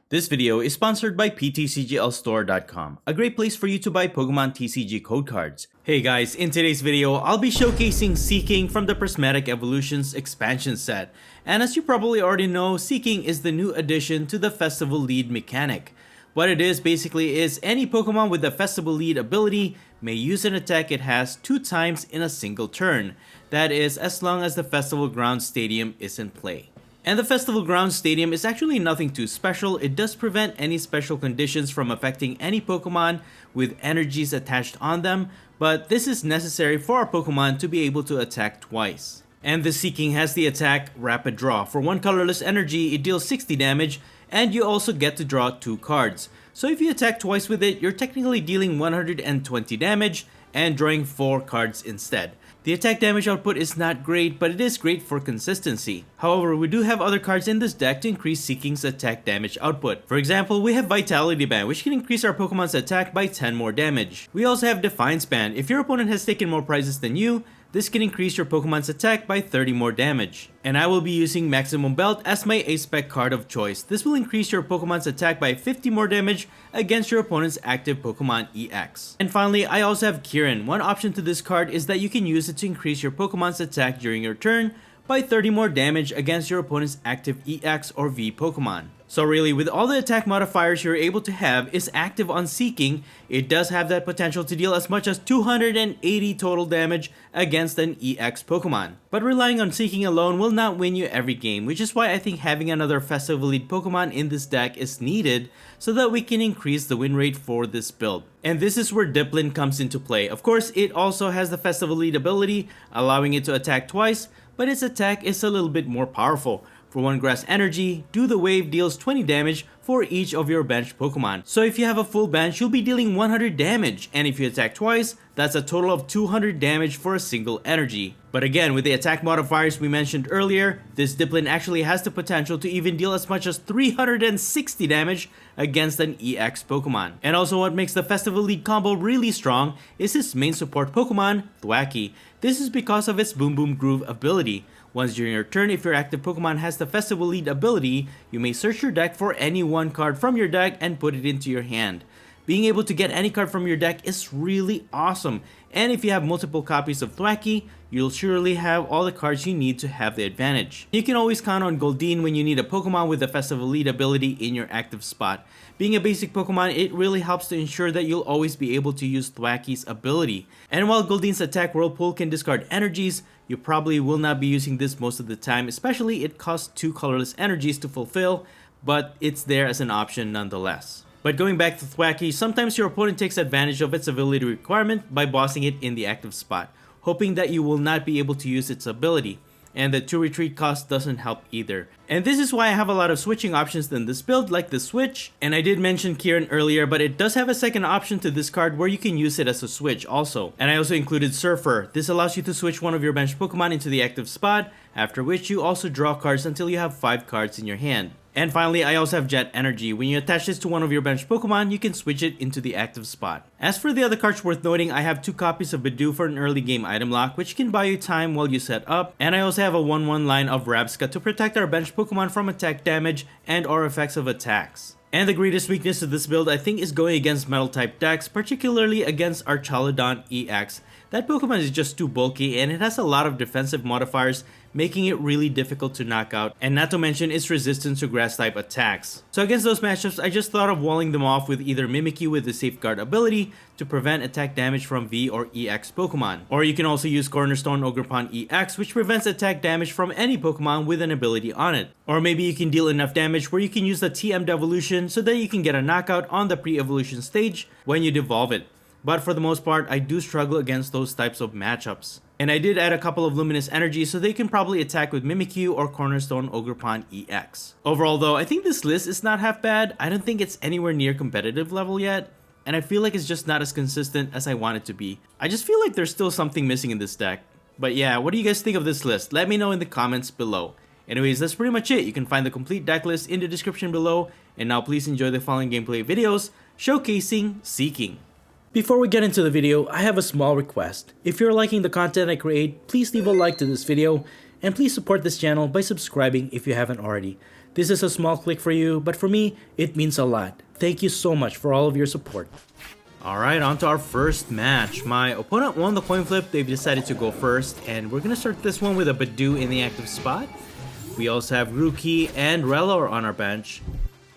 This video is sponsored by PTCGLstore.com, a great place for you to buy Pokemon TCG code cards. Hey guys, in today's video, I'll be showcasing Seaking from the Prismatic Evolutions expansion set. And as you probably already know, Seaking is the new addition to the Festival Lead mechanic. What it is basically is any Pokemon with the Festival Lead ability may use an attack it has 2 times in a single turn. That is, as long as the Festival Ground Stadium is in play. And the Festival Ground Stadium is actually nothing too special. It does prevent any special conditions from affecting any Pokemon with energies attached on them, but this is necessary for our Pokemon to be able to attack twice. And the Seaking has the attack Rapid Draw. For 1 colorless energy, it deals 60 damage, and you also get to draw 2 cards. So if you attack twice with it, you're technically dealing 120 damage and drawing 4 cards instead. The attack damage output is not great, but it is great for consistency. However, we do have other cards in this deck to increase Seaking's attack damage output. For example, we have Vitality Band, which can increase our Pokemon's attack by 10 more damage. We also have Defiance Band. If your opponent has taken more prizes than you, this can increase your Pokemon's attack by 30 more damage. And I will be using Maximum Belt as my A-Spec card of choice. This will increase your Pokemon's attack by 50 more damage against your opponent's active Pokemon EX. And finally, I also have Kirin. One option to this card is that you can use it to increase your Pokemon's attack during your turn by 30 more damage against your opponent's active EX or V Pokemon. So really, with all the attack modifiers you're able to have is active on Seaking, it does have that potential to deal as much as 280 total damage against an EX Pokemon. But relying on Seaking alone will not win you every game, which is why I think having another Festival Lead Pokemon in this deck is needed so that we can increase the win rate for this build. And this is where DIPPLIN comes into play. Of course, it also has the Festival Lead ability, allowing it to attack twice, but its attack is a little bit more powerful. For 1 grass energy, Do the Wave deals 20 damage for each of your bench Pokemon. So if you have a full bench, you'll be dealing 100 damage, and if you attack twice, that's a total of 200 damage for a single energy. But again, with the attack modifiers we mentioned earlier, this DIPPLIN actually has the potential to even deal as much as 360 damage against an EX Pokemon. And also what makes the Festival Lead combo really strong is its main support Pokemon, Thwackey. This is because of its Boom Boom Groove ability. Once during your turn, if your active Pokemon has the Festival Lead ability, you may search your deck for any 1 card from your deck and put it into your hand. Being able to get any card from your deck is really awesome, and if you have multiple copies of Thwackey, you'll surely have all the cards you need to have the advantage. You can always count on Gholdengo when you need a Pokemon with the Festival Lead ability in your active spot. Being a basic Pokemon, it really helps to ensure that you'll always be able to use Thwackey's ability. And while Gholdengo's attack Whirlpool can discard energies, you probably will not be using this most of the time, especially it costs 2 colorless energies to fulfill, but it's there as an option nonetheless. But going back to Thwackey, sometimes your opponent takes advantage of its ability requirement by bossing it in the active spot, hoping that you will not be able to use its ability. And the 2 retreat cost doesn't help either. And this is why I have a lot of switching options in this build, like the switch. And I did mention Kirin earlier, but it does have a second option to this card where you can use it as a switch also. And I also included Surfer. This allows you to switch one of your bench Pokemon into the active spot, after which you also draw cards until you have 5 cards in your hand. And finally, I also have Jet Energy. When you attach this to one of your bench Pokemon, you can switch it into the active spot. As for the other cards worth noting, I have 2 copies of Bidoof for an early game item lock, which can buy you time while you set up. And I also have a 1/1 line of Rabsca to protect our bench Pokemon from attack damage and or effects of attacks. And the greatest weakness of this build I think is going against metal type decks, particularly against our Chaladon EX. That Pokemon is just too bulky and it has a lot of defensive modifiers, making it really difficult to knock out, and not to mention its resistance to grass type attacks. So against those matchups, I just thought of walling them off with either Mimikyu with the Safeguard ability to prevent attack damage from V or EX Pokemon. Or you can also use Cornerstone Ogerpon EX, which prevents attack damage from any Pokemon with an ability on it. Or maybe you can deal enough damage where you can use the TM Devolution so that you can get a knockout on the pre-evolution stage when you devolve it. But for the most part, I do struggle against those types of matchups. And I did add a couple of Luminous Energy so they can probably attack with Mimikyu or Cornerstone Ogerpon EX. Overall though, I think this list is not half bad. I don't think it's anywhere near competitive level yet, and I feel like it's just not as consistent as I want it to be. I just feel like there's still something missing in this deck. But yeah, what do you guys think of this list? Let me know in the comments below. Anyways, that's pretty much it. You can find the complete deck list in the description below, and now please enjoy the following gameplay videos showcasing Seaking. Before we get into the video, I have a small request. If you're liking the content I create, please leave a like to this video, And please support this channel by subscribing if you haven't already. This is a small click for you, but for me, it means a lot. Thank you so much for all of your support. Alright, on to our first match. My opponent won the coin flip. They've decided to go first, and we're gonna start this one with a Badoo in the active spot. We also have Rookie and Relor on our bench.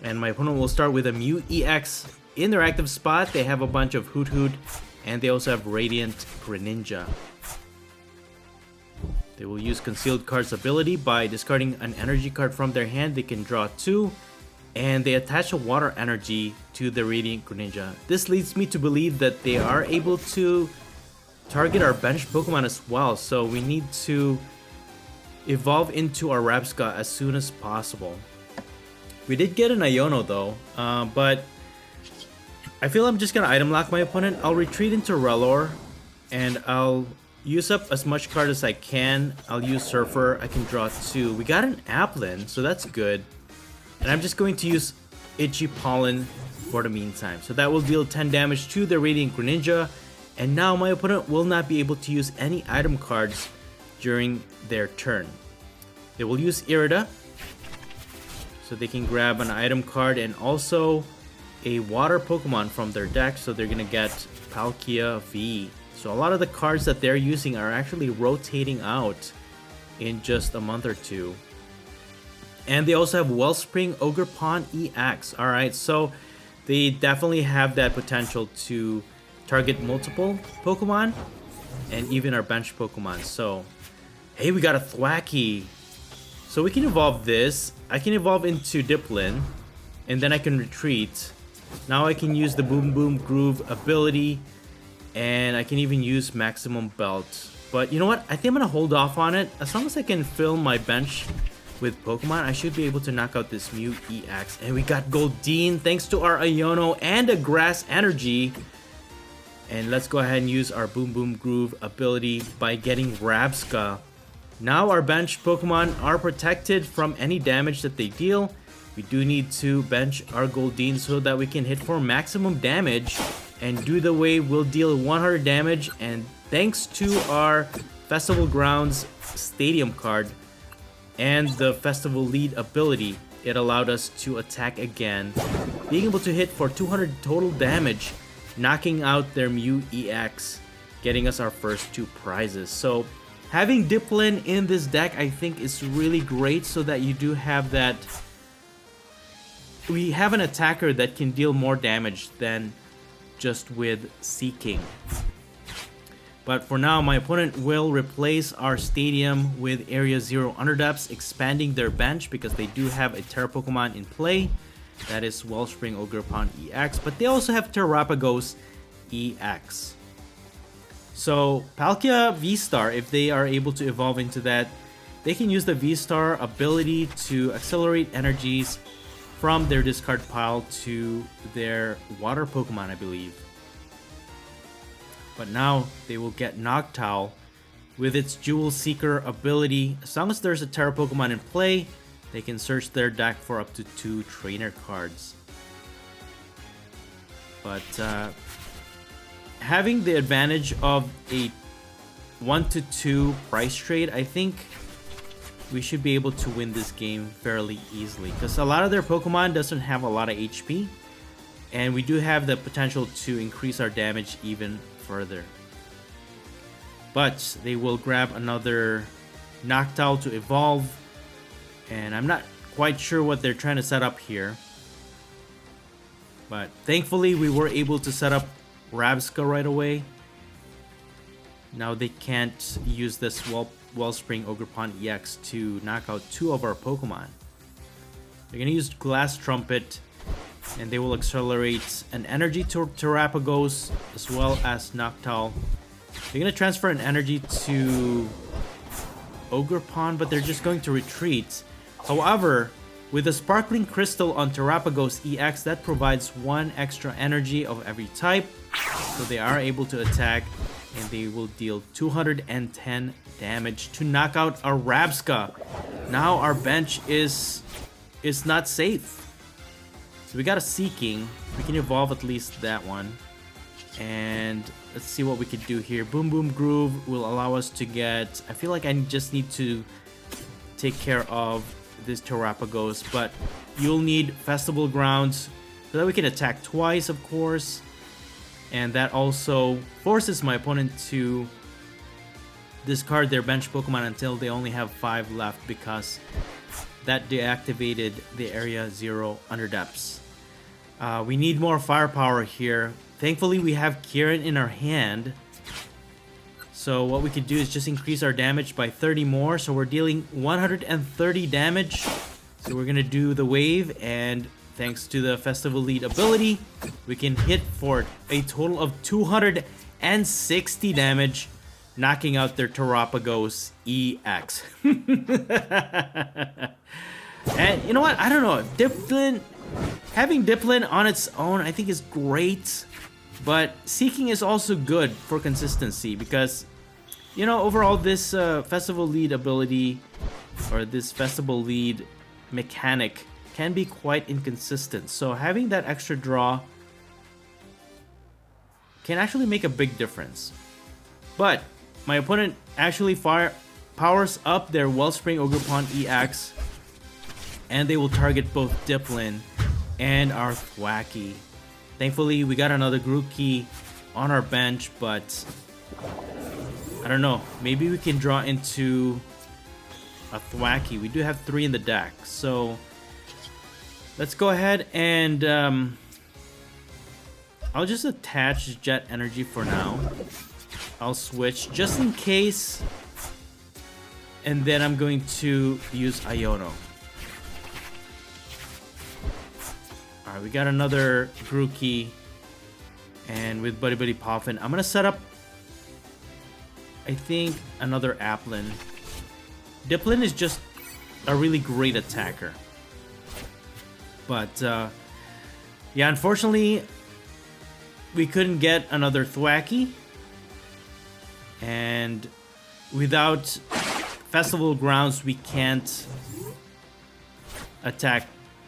And my opponent will start with a Mew EX in their active spot. They have a bunch of Hoot Hoot, and they also have Radiant Greninja. They will use Concealed Card's ability by discarding an energy card from their hand. They can draw 2, and they attach a water energy to the Radiant Greninja. This leads me to believe that they are able to target our bench Pokemon as well, so we need to evolve into our Rabsca as soon as possible. We did get an Iono though, but I feel I'm just gonna item lock my opponent. I'll retreat into Relor, and I'll use up as much card as I can. I'll use Surfer. I can draw 2. We got an DIPPLIN, so that's good. And I'm just going to use Itchy Pollen for the meantime. So that will deal 10 damage to the Radiant Greninja. And now my opponent will not be able to use any item cards during their turn. They will use Irida, so they can grab an item card and also a water Pokemon from their deck. So they're gonna get Palkia V. So a lot of the cards that they're using are actually rotating out in just a month or two. And they also have Wellspring Ogerpon EX. Alright, so they definitely have that potential to target multiple Pokemon and even our bench Pokemon. So, hey, we got a Thwackey. So we can evolve this. I can evolve into DIPPLIN, and then I can retreat. Now I can use the Boom Boom Groove ability, and I can even use Maximum Belt. But you know what? I think I'm going to hold off on it. As long as I can fill my bench with Pokemon, I should be able to knock out this Mew EX. And we got Gholdengo thanks to our Iono and a Grass Energy. And let's go ahead and use our Boom Boom Groove ability by getting Rabsca. Now our bench Pokemon are protected from any damage that they deal. We do need to bench our Gholdengo so that we can hit for maximum damage. And Do the Wave will deal 100 damage. And thanks to our Festival Grounds Stadium card and the Festival Lead ability, it allowed us to attack again, being able to hit for 200 total damage, knocking out their Mew EX, getting us our first 2 prizes. So having DIPPLIN in this deck, I think, is really great, so that you do have that. We have an attacker that can deal more damage than just with Seaking. But for now, my opponent will replace our stadium with Area 0 Underdepths, expanding their bench because they do have a Terra Pokemon in play. That is Wellspring Ogerpon EX, but they also have Terapagos EX. So Palkia V-Star, if they are able to evolve into that, they can use the V-Star ability to accelerate energies from their discard pile to their water Pokemon, I believe. But now they will get Noctowl with its Jewel Seeker ability. As long as there's a Terra Pokemon in play, they can search their deck for up to 2 trainer cards. But having the advantage of a 1-to-2 price trade, I think we should be able to win this game fairly easily, because a lot of their Pokemon doesn't have a lot of HP, and we do have the potential to increase our damage even further. But they will grab another Noctowl to evolve, and I'm not quite sure what they're trying to set up here. But thankfully we were able to set up Rabsca right away. Now they can't use this Wellspring Ogerpon EX to knock out 2 of our Pokemon. They're gonna use Glass Trumpet, and they will accelerate an energy to Terapagos as well as Noctowl. They're gonna transfer an energy to Ogerpon, but they're just going to retreat. However, with the Sparkling Crystal on Terapagos EX, that provides 1 extra energy of every type, so they are able to attack, and they will deal 210 damage to knock out our Rabsca. Now our bench is not safe. So we got a Seaking. We can evolve at least that one. And let's see what we could do here. Boom Boom Groove will allow us to get... I feel like I just need to take care of this Terapagos, but you'll need Festival Grounds so that we can attack twice, of course. And that also forces my opponent to discard their bench Pokemon until they only have 5 left, because that deactivated the Area 0 Under Depths. We need more firepower here. Thankfully, we have Kieran in our hand. So what we could do is just increase our damage by 30 more. So we're dealing 130 damage. So we're going to do the wave, and thanks to the Festival Lead ability, we can hit for a total of 260 damage, knocking out their Terapagos EX. And you know what? I don't know. Having DIPPLIN on its own, I think is great. But Seaking is also good for consistency because, you know, overall this Festival Lead ability, or this Festival Lead mechanic, can be quite inconsistent. So having that extra draw can actually make a big difference. But my opponent actually powers up their Wellspring Ogerpon EX, and they will target both DIPPLIN and our Thwackey. Thankfully, we got another Grookey on our bench, but I don't know. Maybe we can draw into a Thwackey. We do have 3 in the deck, so let's go ahead and I'll just attach Jet Energy for now. I'll switch just in case, and then I'm going to use Iono. Alright, we got another Grookey, and with Buddy Buddy Poffin, I'm gonna set up, I think, another Applin. DIPPLIN is just a really great attacker. But, yeah, unfortunately, we couldn't get another Thwackey. And without Festival Grounds, we can't attack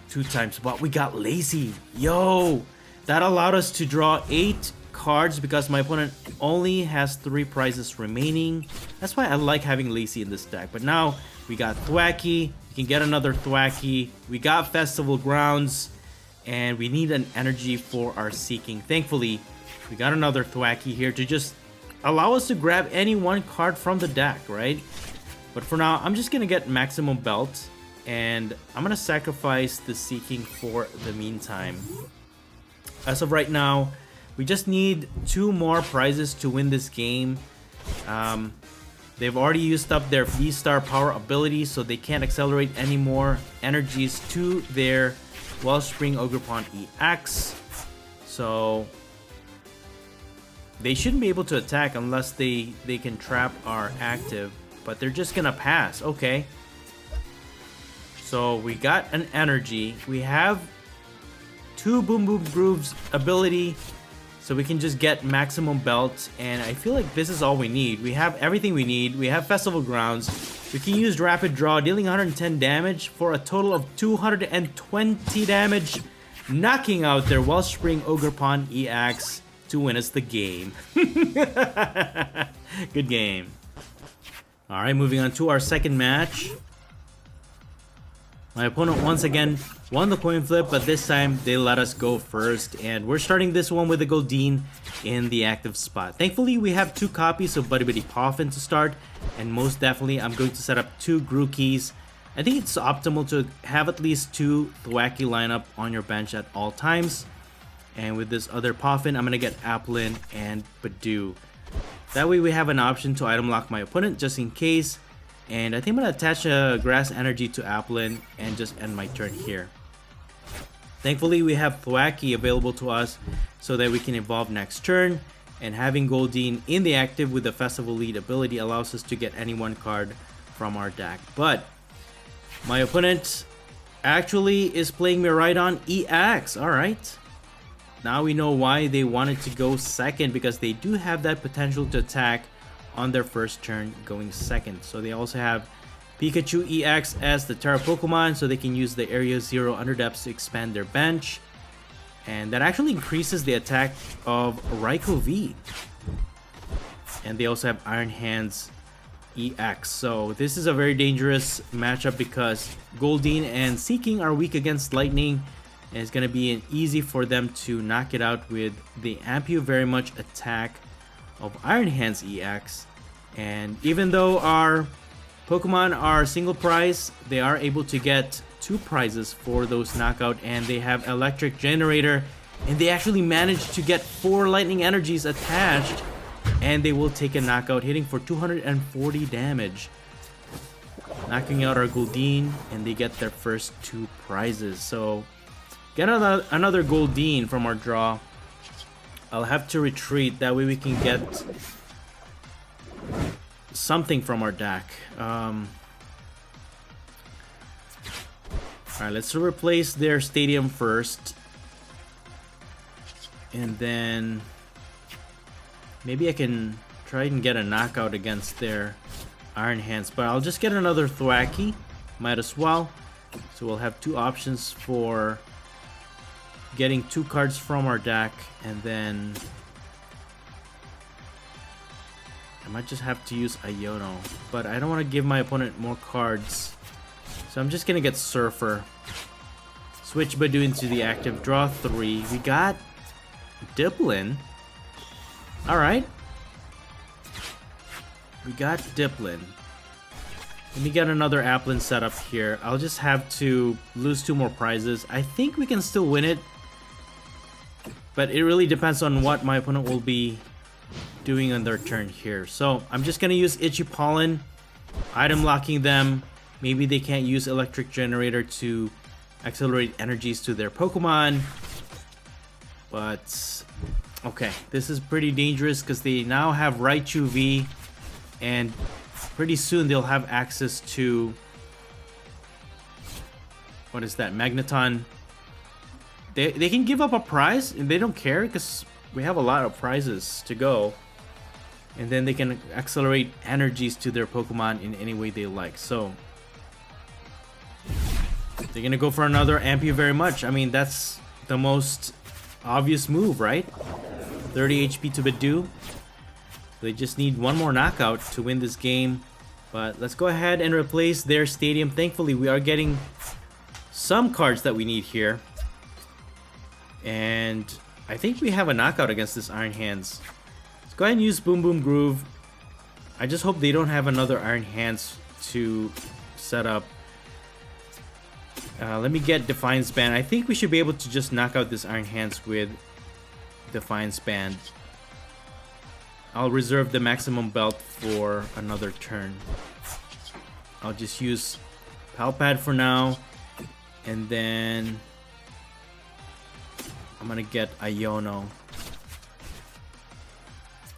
2 times. But we got Lazy. Yo! That allowed us to draw 8 cards because my opponent only has 3 prizes remaining. That's why I like having Lazy in this deck. But now we got Thwackey. We can get another Thwackey. We got Festival Grounds. And we need an energy for our Seaking. Thankfully, we got another Thwackey here to just allow us to grab any one card from the deck, right? But for now, I'm just gonna get Maximum Belt, and I'm gonna sacrifice the Seaking for the meantime. As of right now, we just need 2 more prizes to win this game. They've already used up their V-Star power ability, so they can't accelerate any more energies to their Wellspring Ogerpon EX. So they shouldn't be able to attack unless they can trap our active, but they're just gonna pass. Okay, so we got an energy. We have 2 Boom Boom Grooves ability, so we can just get Maximum Belt, and I feel like this is all we need. We have everything we need. We have Festival Grounds. We can use Rapid Draw, dealing 110 damage for a total of 220 damage, knocking out their Wellspring Ogerpon EX to win us the game. Good game. Alright, moving on to our second match. My opponent once again won the coin flip, but this time they let us go first, and we're starting this one with a Gholdengo in the active spot. Thankfully, we have 2 copies of Buddy Buddy Poffin to start, and most definitely I'm going to set up 2 Grookeys. I think it's optimal to have at least 2 Thwackey lineup on your bench at all times. And with this other Poffin, I'm going to get Applin and Badoo. That way we have an option to item lock my opponent just in case. And I think I'm going to attach a Grass Energy to Applin and just end my turn here. Thankfully, we have Thwackey available to us so that we can evolve next turn. And having Gholdengo in the active with the Festival Lead ability allows us to get any one card from our deck. But my opponent actually is playing Miraidon EX. Alright. Now we know why they wanted to go second, because they do have that potential to attack on their first turn going second. So they also have Pikachu EX as the Terra Pokemon, so they can use the Area 0 Underdepths to expand their bench. And that actually increases the attack of Raikou V. And they also have Iron Hands EX. So this is a very dangerous matchup because Gholdengo and Seaking are weak against lightning, and it's going to be easy for them to knock it out with the Ampu very much attack of Iron Hands EX. And even though our Pokemon are single prize, they are able to get 2 prizes for those knockout, and they have Electric Generator, and they actually managed to get 4 lightning energies attached, and they will take a knockout, hitting for 240 damage, knocking out our Gholdengo, and they get their first 2 prizes. So get another Gholdengo from our draw. I'll have to retreat, that way we can get something from our deck. Alright, let's replace their stadium first, and then maybe I can try and get a knockout against their Iron Hands, but I'll just get another Thwackey, might as well. So we'll have 2 options for getting 2 cards from our deck, and then I might just have to use Iono, but I don't want to give my opponent more cards, so I'm just gonna get Surfer, switch Badoo into the active, draw 3. We got DIPPLIN. Alright, we got DIPPLIN. Let me get another Applin set up here. I'll just have to lose 2 more prizes. I think we can still win it, but it really depends on what my opponent will be doing on their turn here. So I'm just gonna use Itchy Pollen, item locking them. Maybe they can't use Electric Generator to accelerate energies to their Pokemon, but okay, this is pretty dangerous because they now have Raichu V, and pretty soon they'll have access to, what is that, Magneton. They can give up a prize and they don't care because we have a lot of prizes to go, and then they can accelerate energies to their Pokemon in any way they like. So they're gonna go for another Ampu very much. I mean, that's the most obvious move, right? 30 HP to Badoo. They just need 1 more knockout to win this game. But let's go ahead and replace their stadium. Thankfully, we are getting some cards that we need here, and I think we have a knockout against this Iron Hands. Let's go ahead and use Boom Boom Groove. I just hope they don't have another Iron Hands to set up. Let me get Defiance Band. I think we should be able to just knock out this Iron Hands with Defiance Band. I'll reserve the maximum belt for another turn. I'll just use Palpad for now, and then I'm gonna get Iono.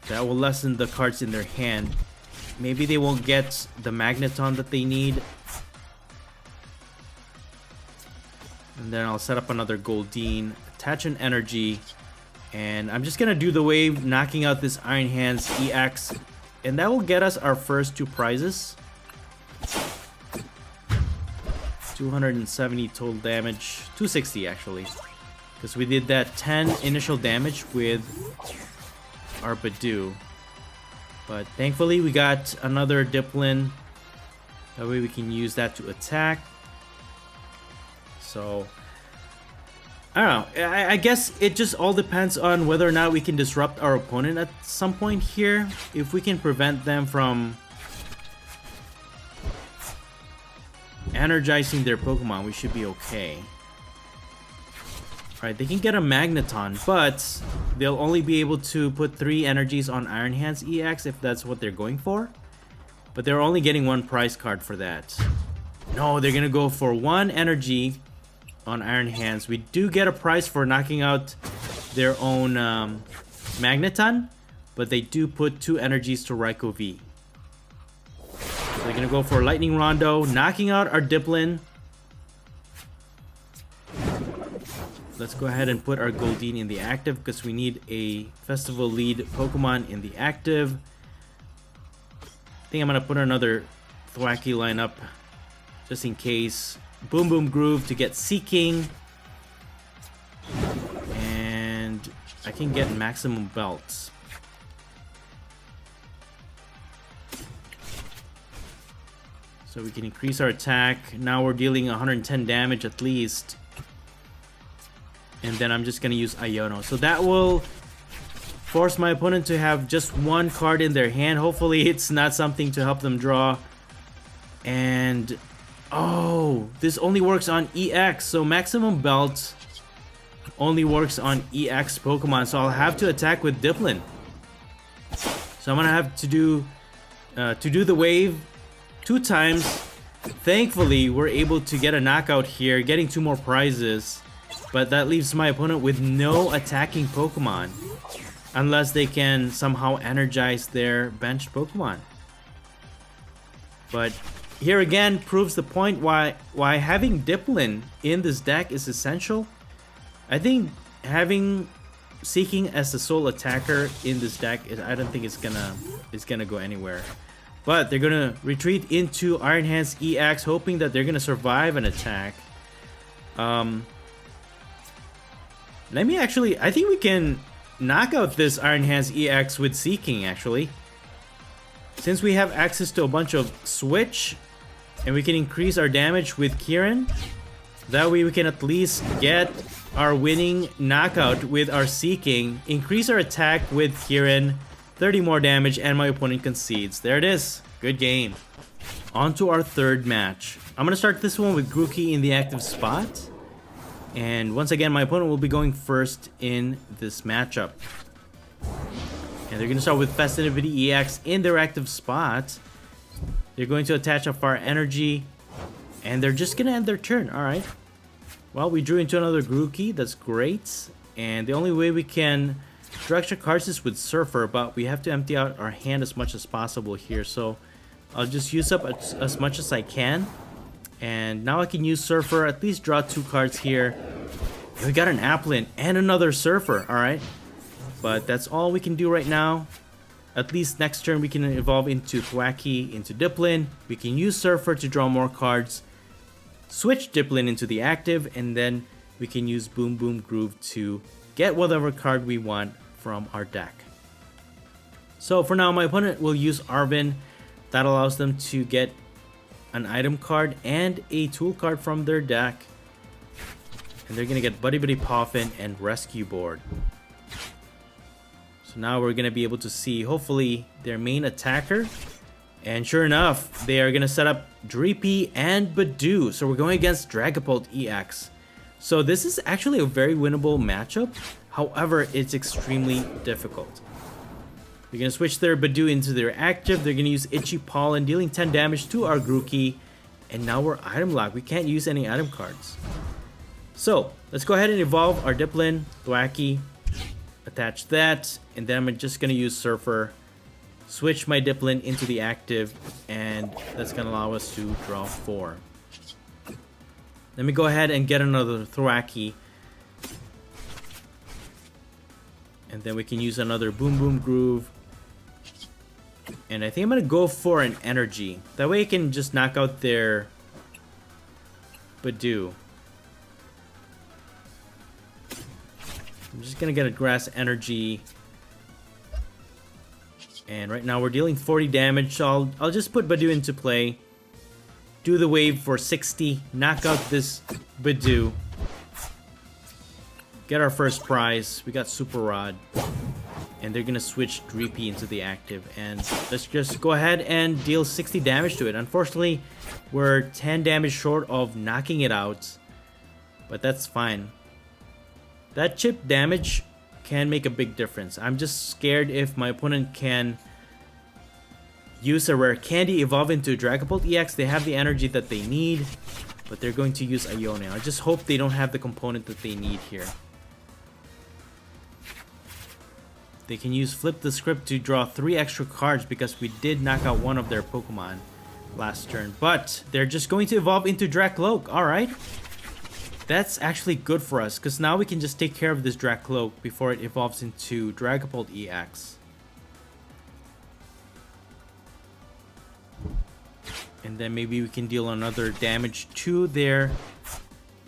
That will lessen the cards in their hand. Maybe they won't get the Magneton that they need. And then I'll set up another Gholdengo, attach an energy, and I'm just gonna do the wave, knocking out this Iron Hands EX, and that will get us our first 2 prizes. 270 total damage, 260 actually, because we did that 10 initial damage with our Badoo. But thankfully we got another DIPPLIN, that way we can use that to attack. So I don't know, I guess it just all depends on whether or not we can disrupt our opponent at some point here. If we can prevent them from energizing their Pokemon, we should be okay. Alright, they can get a Magneton, but they'll only be able to put 3 energies on Iron Hands EX if that's what they're going for. But they're only getting 1 prize card for that. No, they're gonna go for 1 energy on Iron Hands. We do get a prize for knocking out their own Magneton, but they do put 2 energies to Raikou V. So they're gonna go for Lightning Rondo, knocking out our DIPPLIN. Let's go ahead and put our Gholdengo in the active because we need a Festival lead Pokemon in the active. I think I'm gonna put another Thwackey lineup just in case. Boom Boom Groove to get Seaking, and I can get maximum belts. So we can increase our attack. Now we're dealing 110 damage at least. And then I'm just gonna use Iono. So that will force my opponent to have just one card in their hand. Hopefully it's not something to help them draw. And oh, this only works on EX. So maximum belt only works on EX Pokemon. So I'll have to attack with DIPPLIN. So I'm gonna have to do the wave 2 times. Thankfully, we're able to get a knockout here, getting 2 more prizes. But that leaves my opponent with no attacking Pokemon. Unless they can somehow energize their benched Pokemon. But here again proves the point why having DIPPLIN in this deck is essential. I think having Seaking as the sole attacker in this deck, I don't think it's gonna go anywhere. But they're gonna retreat into Iron Hands EX, hoping that they're gonna survive an attack. Let me actually, I think we can knock out this Iron Hands EX with Seaking actually. Since we have access to a bunch of switch, and we can increase our damage with Kieran, that way we can at least get our winning knockout with our Seaking, increase our attack with Kieran, 30 more damage, and my opponent concedes. There it is. Good game. On to our third match. I'm gonna start this one with Grookey in the active spot. And once again, my opponent will be going first in this matchup. And they're gonna start with Festivity EX in their active spot. They're going to attach a Fire Energy, and they're just gonna end their turn. Alright. Well, we drew into another Grookey. That's great. And the only way we can draw extra cards is with Surfer, but we have to empty out our hand as much as possible here. So I'll just use up as much as I can. And now I can use Surfer, at least draw 2 cards here. And we got an Applin and another Surfer. Alright. But that's all we can do right now. At least next turn we can evolve into Thwackey, into DIPPLIN. We can use Surfer to draw more cards. Switch DIPPLIN into the active, and then we can use Boom Boom Groove to get whatever card we want from our deck. So for now, my opponent will use Arven. That allows them to get an item card and a tool card from their deck. And they're going to get Buddy Buddy Poffin and Rescue Board. So now we're going to be able to see, hopefully, their main attacker. And sure enough, they are going to set up Dreepy and Badoo. So we're going against Dragapult EX. So this is actually a very winnable matchup. However, it's extremely difficult. They're going to switch their Badoo into their active. They're going to use Itchy Pollen, dealing 10 damage to our Grookey. And now we're item locked. We can't use any item cards. So let's go ahead and evolve our DIPPLIN, Thwackey, attach that. And then I'm just going to use Surfer. Switch my DIPPLIN into the active, and that's going to allow us to draw 4. Let me go ahead and get another Thwackey. And then we can use another Boom Boom Groove. And I think I'm going to go for an Energy. That way I can just knock out their Badoo. I'm just going to get a Grass Energy. And right now we're dealing 40 damage, so I'll just put Badoo into play. Do the wave for 60. Knock out this Badoo. Get our first prize. We got Super Rod. And they're going to switch Dreepy into the active. And let's just go ahead and deal 60 damage to it. Unfortunately, we're 10 damage short of knocking it out. But that's fine. That chip damage can make a big difference. I'm just scared if my opponent can use a rare candy, evolve into Dragapult EX. They have the energy that they need, but they're going to use Ionia. I just hope they don't have the component that they need here. They can use Flip the Script to draw 3 extra cards because we did knock out one of their Pokemon last turn. But they're just going to evolve into Dracloak. Alright. That's actually good for us, because now we can just take care of this Dracloak before it evolves into Dragapult EX. And then maybe we can deal another damage to their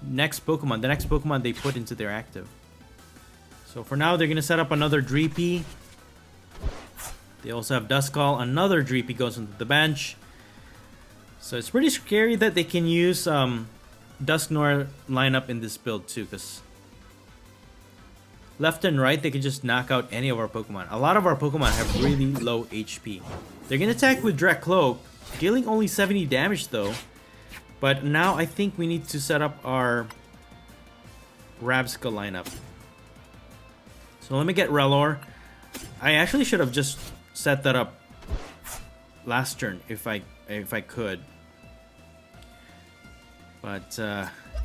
next Pokemon, the next Pokemon they put into their active. So for now, they're going to set up another Dreepy. They also have Duskull. Another Dreepy goes into the bench. So it's pretty scary that they can use Dusknoir lineup in this build too, because left and right they can just knock out any of our Pokemon. A lot of our Pokemon have really low HP. They're gonna attack with Dracloak, dealing only 70 damage though. But now I think we need to set up our Rabsca lineup. So let me get Rellor. I actually should have just set that up last turn if I could. But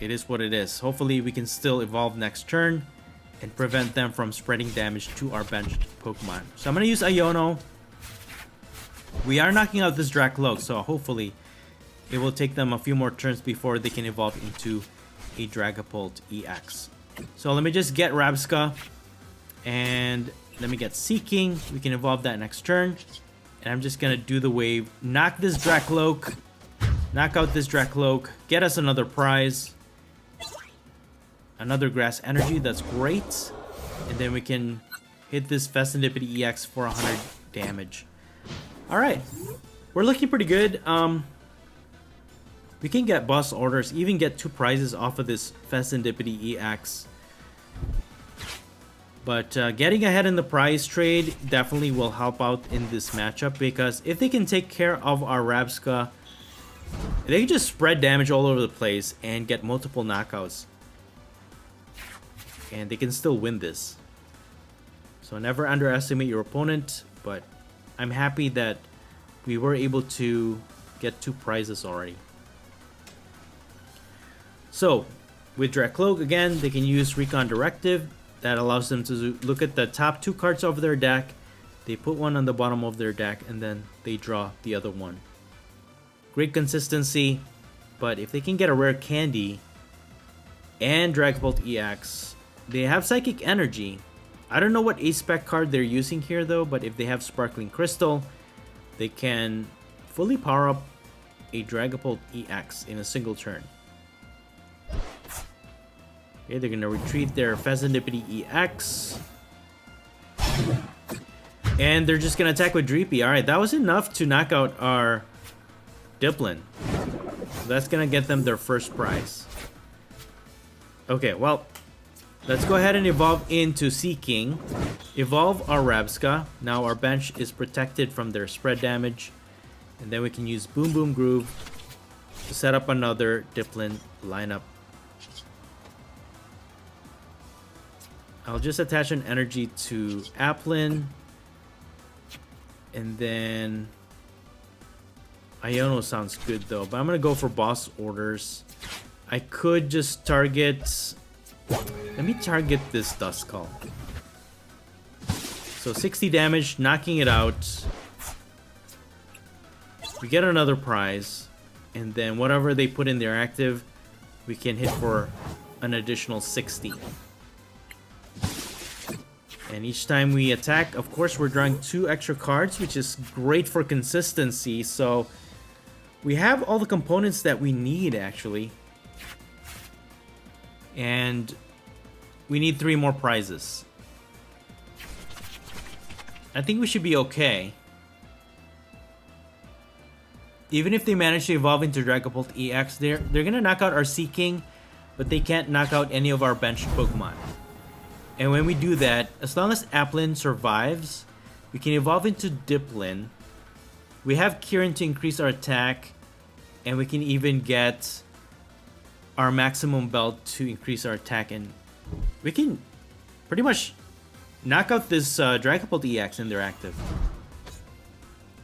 it is what it is. Hopefully we can still evolve next turn and prevent them from spreading damage to our benched Pokemon. So I'm going to use Iono. We are knocking out this Dracloak, so hopefully it will take them a few more turns before they can evolve into a Dragapult EX. So let me just get Rabsca and let me get Seaking. We can evolve that next turn. And I'm just going to do the wave, knock this Dracloak, knock out this Dracloak, get us another prize. Another Grass Energy, that's great. And then we can hit this Fessendipity EX for 100 damage. Alright, we're looking pretty good. We can get boss orders, even get 2 prizes off of this Fessendipity EX. But getting ahead in the prize trade definitely will help out in this matchup, because if they can take care of our Rabsca, they can just spread damage all over the place and get multiple knockouts. And they can still win this. So never underestimate your opponent, but I'm happy that we were able to get 2 prizes already. So with Dracloak, again, they can use Recon Directive. That allows them to look at the top 2 cards of their deck. They put one on the bottom of their deck and then they draw the other one. Great consistency, but if they can get a rare candy and Dragapult EX, they have Psychic Energy. I don't know what A-Spec card they're using here though, but if they have Sparkling Crystal, they can fully power up a Dragapult EX in a single turn. Okay, they're gonna retreat their Fessendipity EX. And they're just gonna attack with Dreepy. Alright, that was enough to knock out our DIPPLIN. So that's gonna get them their first prize. Okay, well, let's go ahead and evolve into Seaking. Evolve our Rabsca. Now our bench is protected from their spread damage. And then we can use Boom Boom Groove to set up another DIPPLIN lineup. I'll just attach an energy to Applin. And then Iono sounds good though, but I'm gonna go for boss orders. I could just target... Let me target this Duskull. So 60 damage, knocking it out. We get another prize. And then whatever they put in their active, we can hit for an additional 60. And each time we attack, of course, we're drawing 2 extra cards, which is great for consistency. So we have all the components that we need, actually. And we need 3 more prizes. I think we should be okay. Even if they manage to evolve into Dragapult EX, they're gonna knock out our Seaking, but they can't knock out any of our benched Pokemon. And when we do that, as long as Applin survives, we can evolve into DIPPLIN. We have Kieran to increase our attack, and we can even get our maximum belt to increase our attack, and we can pretty much knock out this Dragapult EX in their active.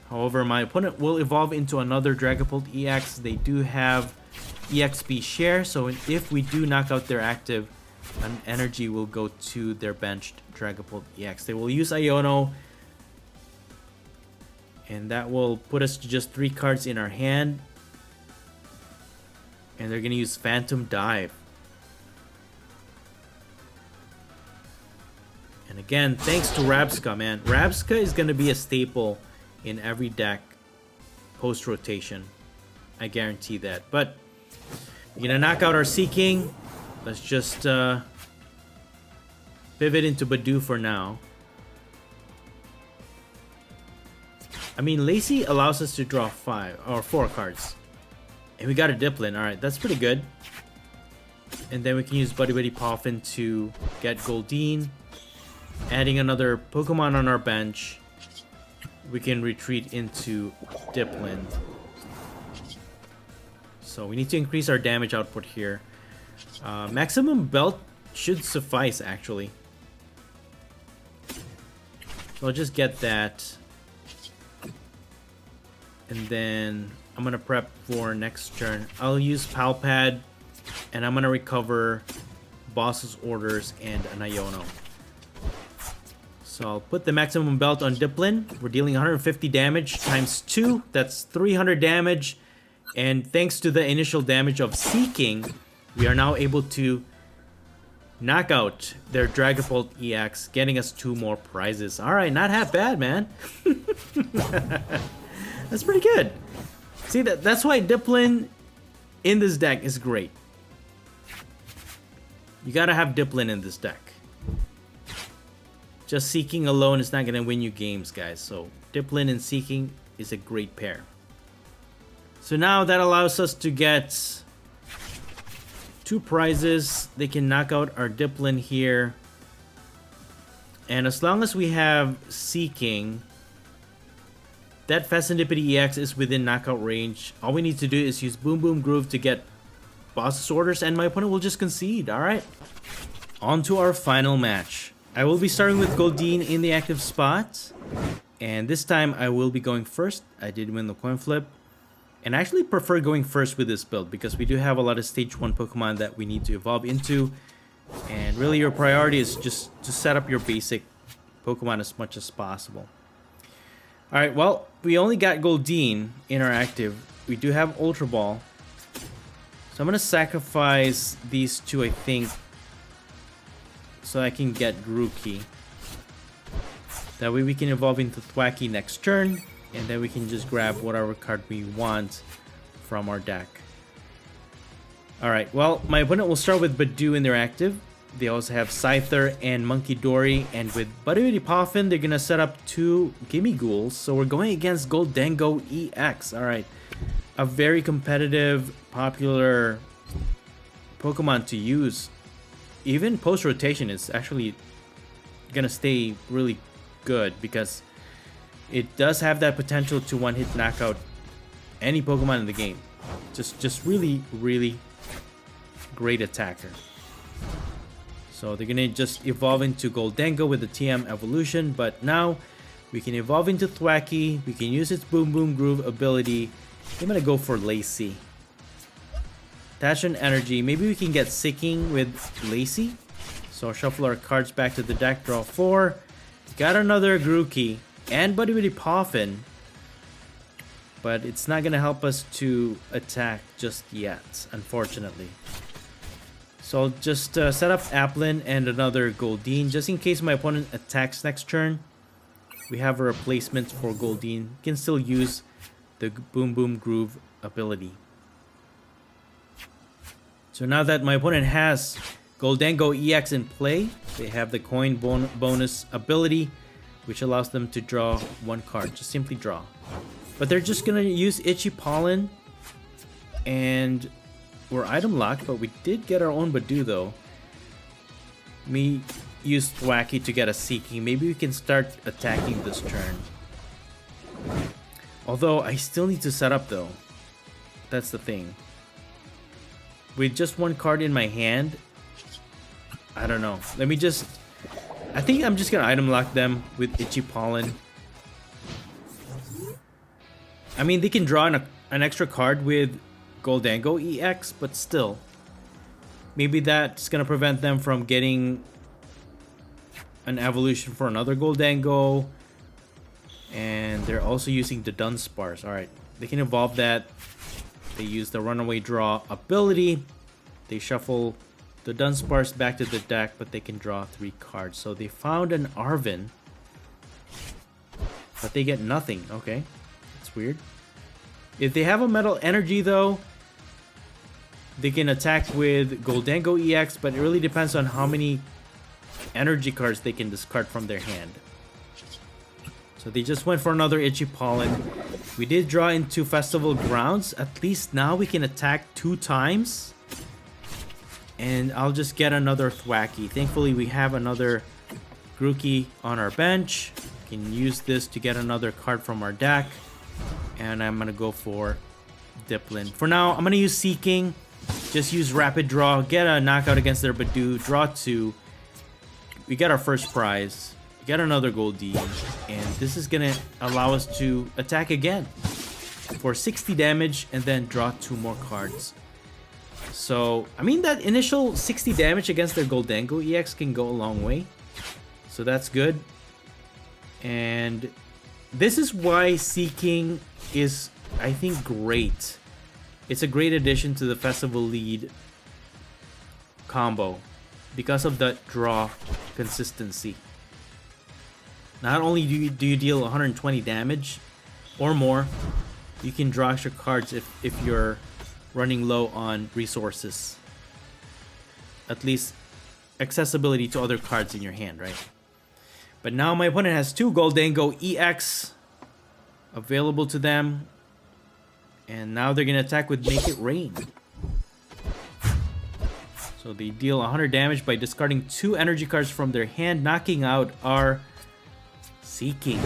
However, my opponent will evolve into another Dragapult EX. They do have EXP share, so if we do knock out their active, an energy will go to their benched Dragapult EX. They will use Iono, and that will put us to just 3 cards in our hand. And they're going to use Phantom Dive. And again, thanks to Rabsca, man. Rabsca is going to be a staple in every deck post-rotation. I guarantee that. But we're going to knock out our Seaking. Let's just pivot into Badu for now. I mean, Lacy allows us to draw 4 cards. And we got a DIPPLIN. Alright, that's pretty good. And then we can use Buddy Buddy Poffin to get Gholdengo. Adding another Pokemon on our bench, we can retreat into DIPPLIN. So we need to increase our damage output here. Maximum belt should suffice, actually. So I'll just get that. And then I'm going to prep for next turn. I'll use Palpad, and I'm going to recover Boss's Orders and an Iono. So I'll put the maximum belt on DIPPLIN. We're dealing 150 damage times 2. That's 300 damage. And thanks to the initial damage of Seaking, we are now able to knock out their Dragapult EX, getting us 2 more prizes. Alright, not half bad, man. That's pretty good. See, that's why DIPPLIN in this deck is great. You gotta have DIPPLIN in this deck. Just Seaking alone is not gonna win you games, guys. So DIPPLIN and Seaking is a great pair. So now that allows us to get 2 prizes. They can knock out our DIPPLIN here. And as long as we have Seaking, that Fastendipity EX is within knockout range. All we need to do is use Boom Boom Groove to get Boss's Orders, and my opponent will just concede. Alright. On to our final match. I will be starting with Gholdengo in the active spot. And this time I will be going first. I did win the coin flip. And I actually prefer going first with this build because we do have a lot of stage 1 Pokemon that we need to evolve into. And really your priority is just to set up your basic Pokemon as much as possible. Alright, well, we only got Gholdengo in our active. We do have Ultra Ball. So I'm going to sacrifice these 2, I think, so I can get Grookey. That way we can evolve into Thwackey next turn. And then we can just grab whatever card we want from our deck. Alright, well, my opponent will start with Badoo in their active. They also have Scyther and Monkey Dory. And with Buddy Buddy Poffin, they're going to set up 2 Gimme Ghouls. So we're going against Gholdengo EX. Alright, a very competitive, popular Pokemon to use. Even post-rotation is actually going to stay really good because it does have that potential to one-hit knockout any Pokemon in the game. Just really, really great attacker. So they're gonna just evolve into Gholdengo with the TM evolution, but now we can evolve into Thwackey. We can use its Boom Boom Groove ability. I'm gonna go for Lacy. Attachment Energy. Maybe we can get Seaking with Lacy. So shuffle our cards back to the deck. Draw 4. Got another Grookey and Buddy Buddy Poffin, but it's not gonna help us to attack just yet, unfortunately. So I'll just set up Applin and another Gholdengo just in case my opponent attacks next turn. We have a replacement for Gholdengo. Can still use the Boom Boom Groove ability. So now that my opponent has Gholdengo EX in play, they have the coin bonus ability, which allows them to draw 1 card. Just simply draw. But they're just gonna use Itchy Pollen, and we're item locked, but we did get our own Badoo though. Me use Thwackey to get a Seaking. Maybe we can start attacking this turn. Although I still need to set up though. That's the thing. With just 1 card in my hand, I don't know. Let me just... I think I'm just gonna item lock them with Itchy Pollen. I mean, they can draw an extra card with Gholdengo EX, but still. Maybe that's gonna prevent them from getting an evolution for another Gholdengo. And they're also using the Dunsparce. Alright, they can evolve that. They use the Runaway Draw ability. They shuffle the Dunsparce back to the deck, but they can draw 3 cards. So they found an Arven, but they get nothing. Okay, that's weird. If they have a Metal Energy though, they can attack with Gholdengo EX, but it really depends on how many energy cards they can discard from their hand. So they just went for another Itchy Pollen. We did draw into Festival Grounds. At least now we can attack 2 times. And I'll just get another Thwacky. Thankfully, we have another Grookey on our bench. We can use this to get another card from our deck. And I'm going to go for DIPPLIN. For now, I'm going to use Seaking. Just use Rapid Draw. Get a knockout against their Badoo. Draw 2. We get our first prize. We get another Goldie. And this is going to allow us to attack again for 60 damage and then draw 2 more cards. So, I mean, that initial 60 damage against their Gholdengo EX can go a long way. So that's good. And this is why Seaking is, I think, great. It's a great addition to the Festival Lead combo because of that draw consistency. Not only do you deal 120 damage or more, you can draw extra cards if you're running low on resources. At least accessibility to other cards in your hand, right? But now my opponent has 2 Gholdengo EX available to them. And now they're going to attack with Make It Rain. So they deal 100 damage by discarding 2 energy cards from their hand, knocking out our Seaking.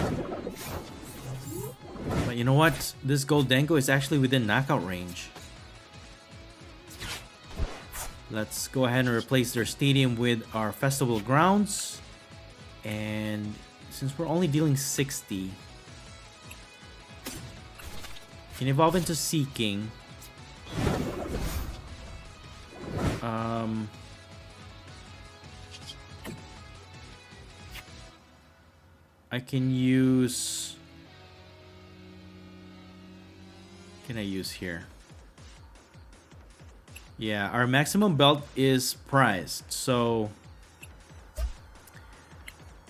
But you know what? This Gholdengo is actually within knockout range. Let's go ahead and replace their stadium with our Festival Grounds. And since we're only dealing 60, can evolve into Seaking. I can use... What can I use here? Yeah, our maximum belt is prized, so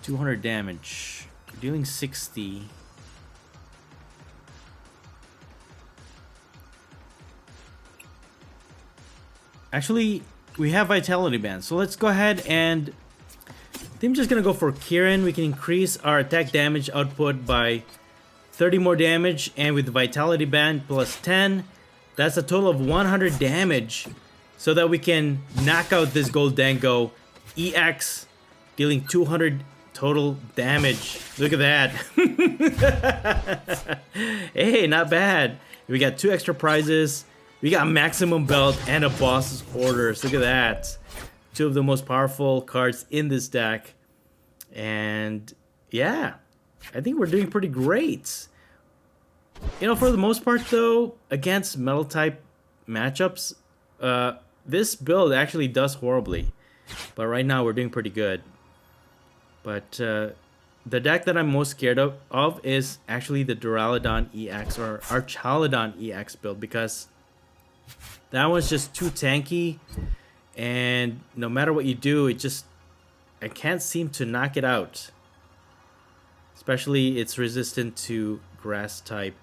200 damage. We're dealing 60. Actually, we have Vitality Band, so let's go ahead and I think I'm just gonna go for Kieran. We can increase our attack damage output by 30 more damage, and with the Vitality Band plus 10, that's a total of 100 damage, so that we can knock out this Gholdengo EX, dealing 200 total damage. Look at that. Hey, not bad. We got 2 extra prizes. We got maximum belt and a boss's orders. Look at that. 2 of the most powerful cards in this deck. And yeah, I think we're doing pretty great. You know, for the most part though, against metal type matchups, this build actually does horribly. But right now we're doing pretty good. But the deck that I'm most scared of is actually the Duraludon EX or Archaludon EX build, because that one's just too tanky, and no matter what you do, I can't seem to knock it out. Especially it's resistant to grass type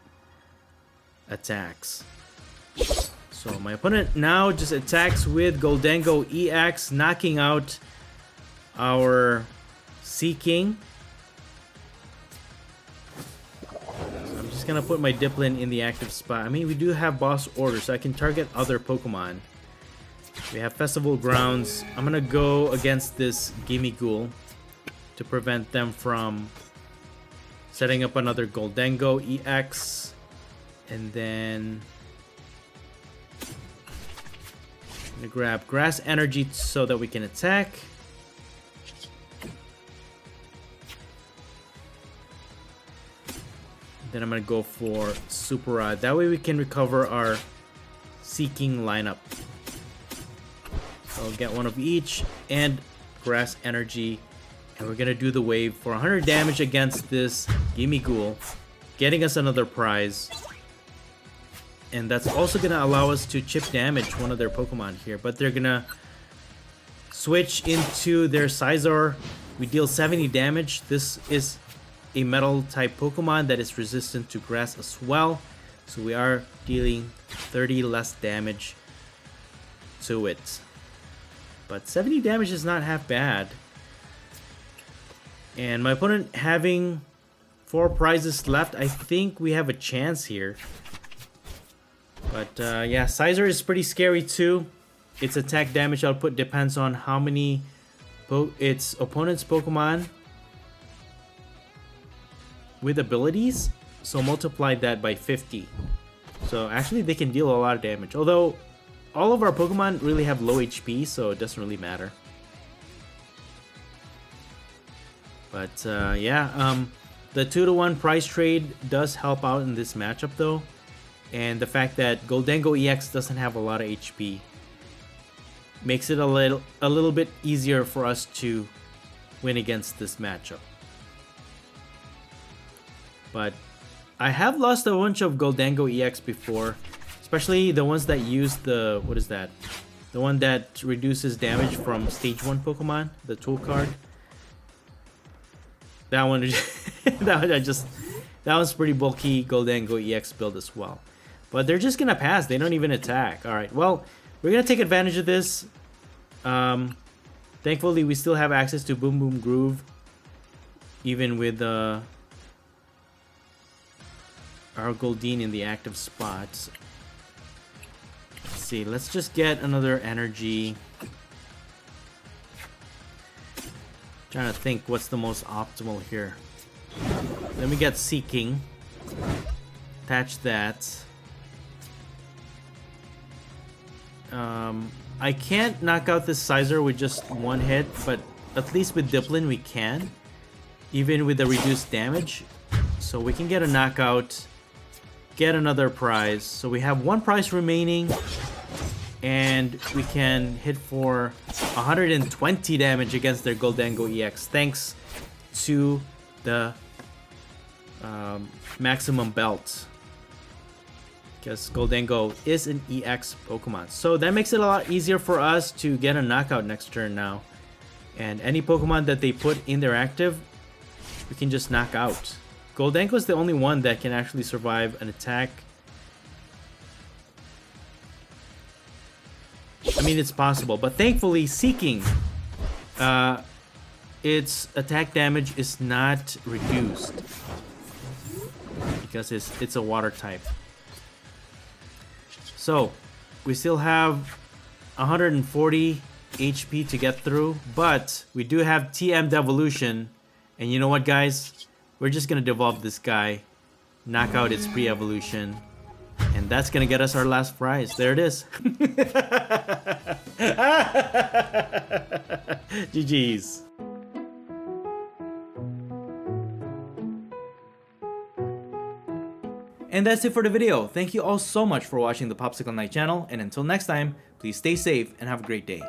attacks. So my opponent now just attacks with Gholdengo EX, knocking out our Seaking. I'm just gonna put my DIPPLIN in the active spot. I mean, we do have boss orders, so I can target other Pokemon. We have Festival Grounds. I'm gonna go against this Gimmighoul to prevent them from setting up another Gholdengo EX. And then I'm gonna grab Grass Energy so that we can attack. Then I'm gonna go for Super Rod. That way we can recover our Seaking lineup. So I'll get one of each and Grass Energy. And we're gonna do the wave for 100 damage against this Gimmighoul, getting us another prize. And that's also gonna allow us to chip damage one of their Pokemon here. But they're gonna switch into their Scizor. We deal 70 damage. This is a metal type Pokemon that is resistant to grass as well, so we are dealing 30 less damage to it, but 70 damage is not half bad. And my opponent having 4 prizes left. I think we have a chance here. But yeah, Sizer is pretty scary too. Its attack damage output depends on how many its opponent's Pokemon with abilities. So multiply that by 50. So actually they can deal a lot of damage. Although all of our Pokemon really have low HP, so it doesn't really matter. But yeah, the 2-to-1 price trade does help out in this matchup though. And the fact that Gholdengo EX doesn't have a lot of HP makes it a little bit easier for us to win against this matchup. But I have lost a bunch of Gholdengo EX before, especially the ones that use the, what is that? The one that reduces damage from stage 1 Pokemon, the tool card. That one, that one's pretty bulky Gholdengo EX build as well. But they're just gonna pass. They don't even attack. All right. Well, we're gonna take advantage of this. Thankfully, we still have access to Boom Boom Groove, even with our Goldeen in the active spots. Let's see. Let's just get another energy. Trying to think what's the most optimal here. Let me get Seaking. Attach that. I can't knock out this Sizer with just one hit, but at least with DIPPLIN we can, even with the reduced damage. So we can get a knockout, get another prize. So we have 1 prize remaining, and we can hit for 120 damage against their Gholdengo EX, thanks to the maximum belt. Because Gholdengo is an EX Pokemon. So that makes it a lot easier for us to get a knockout next turn now. And any Pokemon that they put in their active, we can just knock out. Gholdengo is the only one that can actually survive an attack. I mean, it's possible, but thankfully Seaking, its attack damage is not reduced because it's a water type. So we still have 140 HP to get through, but we do have TM Devolution, and you know what, guys? We're just gonna devolve this guy, knock out its pre-evolution, and that's gonna get us our last prize. There it is. GG's. And that's it for the video. Thank you all so much for watching the Popsicleknight channel, and until next time, please stay safe and have a great day.